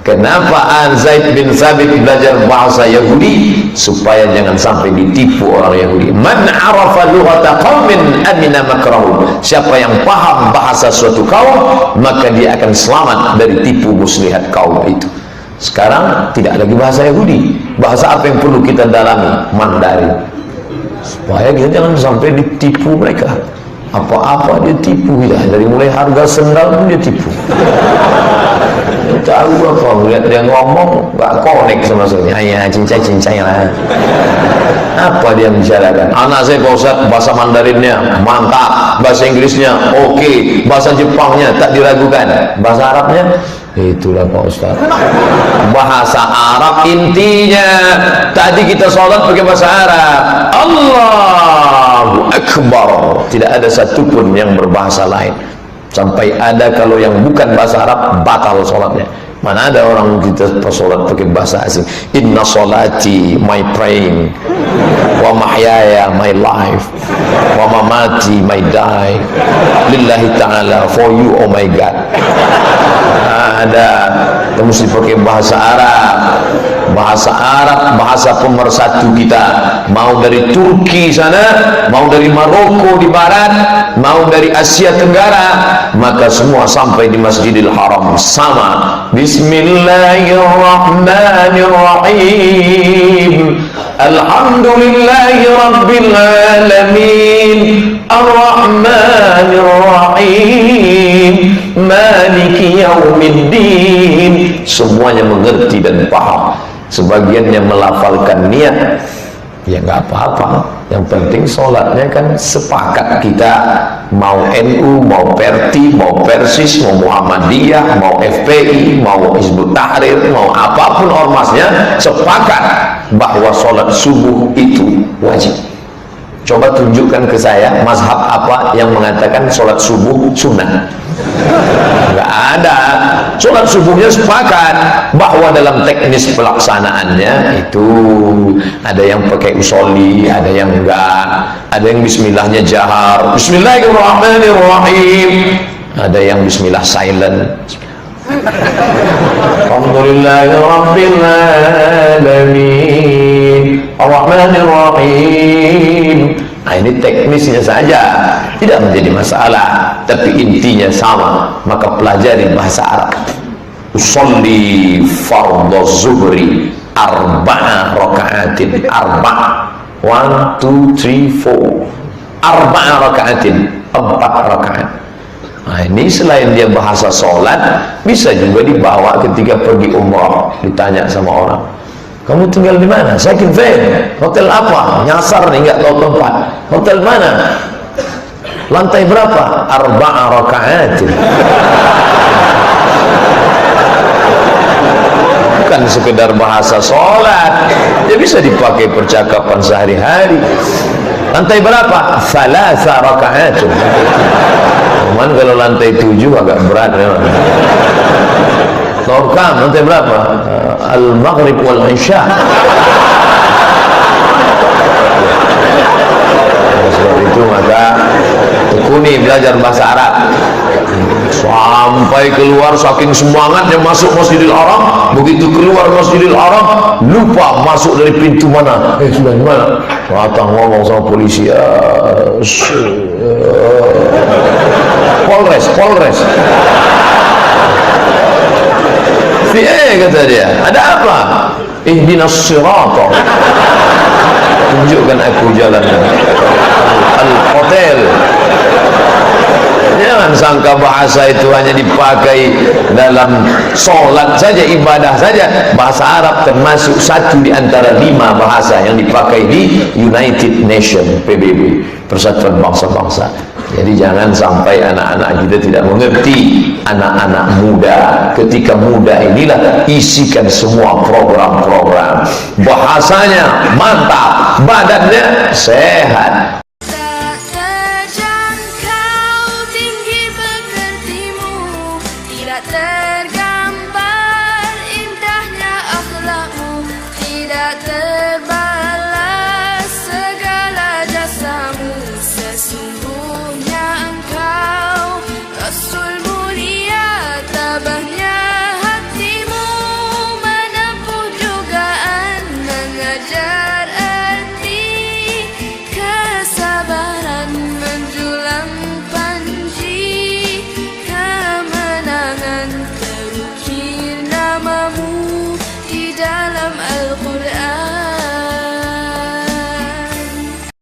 Kenapa Zaid bin Thabit belajar bahasa Yahudi? Supaya jangan sampai ditipu orang Yahudi. Man arafa lughata qaumin amina makrahum. Siapa yang paham bahasa suatu kaum, maka dia akan selamat dari tipu muslihat kaum itu. Sekarang tidak lagi bahasa Yahudi. Bahasa apa yang perlu kita dalami? Mandarin. Supaya kita jangan sampai ditipu mereka. Apa-apa dia tipu kita. Dari mulai harga sendal pun dia tipu. Tahu apa, lihat dia ngomong gak connect sama sekali. Ya cincai lah. Apa dia bicarakan? Anak saya Pak Ustaz, bahasa Mandarinnya mantap, bahasa Inggrisnya oke, bahasa Jepangnya tak diragukan, bahasa Arabnya itulah Pak Ustaz. Bahasa Arab intinya. Tadi kita sholat pakai bahasa Arab, Allahu Akbar, tidak ada satupun yang berbahasa lain. Sampai ada kalau yang bukan bahasa Arab batal sholatnya. Mana ada orang kita sholat pakai bahasa asing. Inna sholati, my praying, wa mahyaya, my life, wa mamati, my die, lillahi ta'ala, for you, oh my God. Ada, kita mesti pakai bahasa Arab. Bahasa Arab, bahasa pemersatu kita. Mau dari Turki sana, mau dari Maroko di barat, mau dari Asia Tenggara, maka semua sampai di Masjidil Haram sama. Bismillahirrahmanirrahim. Alhamdulillahi Rabbil Alamin. Ar-Rahmanirrahim. Maliki Yaumiddin. Semuanya mengerti dan paham. Sebagiannya melafalkan niat, ya nggak apa-apa. Yang penting sholatnya kan sepakat kita, mau NU, mau Perti, mau Persis, mau Muhammadiyah, mau FPI, mau Hizbut Tahrir, mau apapun ormasnya, sepakat bahwa sholat subuh itu wajib. Coba tunjukkan ke saya mazhab apa yang mengatakan sholat subuh sunnah. Nggak ada. Sholat subuhnya sepakat bahwa dalam teknis pelaksanaannya itu ada yang pakai usolli, ada yang enggak, ada yang bismillahnya jahar, bismillahirrahmanirrahim, ada yang bismillah silent. Alhamdulillahirabbil alamin, arrahmanirrahim. Nah, ini teknisnya saja, tidak menjadi masalah, tapi intinya sama. Maka pelajari bahasa Arab. Usolli fardhu zuhri arba'a raka'atin. Arba', 1, 2, 3, 4. Arba'a raka'atin, 4 rakaat. Nah, ini selain dia bahasa sholat, bisa juga dibawa ketika pergi umrah. Ditanya sama orang, kamu tinggal di mana? Sakin Fain. Hotel apa? Nyasar nih, nggak tahu tempat. Hotel mana? Lantai berapa? Arba'a raka'at. Bukan sekedar bahasa sholat, dia bisa dipakai percakapan sehari-hari. Lantai berapa? Thalatha raka'at. Cuman kalau lantai 7 agak berat memang. Torkam, lantai berapa? Al-Maghrib wal-Isya. Sebab itu maka tekuni belajar bahasa Arab. Sampai keluar saking semangatnya masuk Masjidil Haram. Begitu keluar Masjidil Haram, lupa masuk dari pintu mana. Sudah di mana? Datang ngomong sama polisi. Polres. Kata dia, ada apa? Ihdinas sirata, tunjukkan aku jalan. Al-hotel. Jangan sangka bahasa itu hanya dipakai dalam sholat saja, ibadah saja. Bahasa Arab termasuk satu di antara 5 bahasa yang dipakai di United Nations, PBB, Persatuan Bangsa-Bangsa. Jadi jangan sampai anak-anak kita tidak mengerti. Anak-anak muda, ketika muda inilah isikan semua program-program. Bahasanya mantap, badannya sehat. Tak terjangkau tinggi pekertimu, tidak terganggu.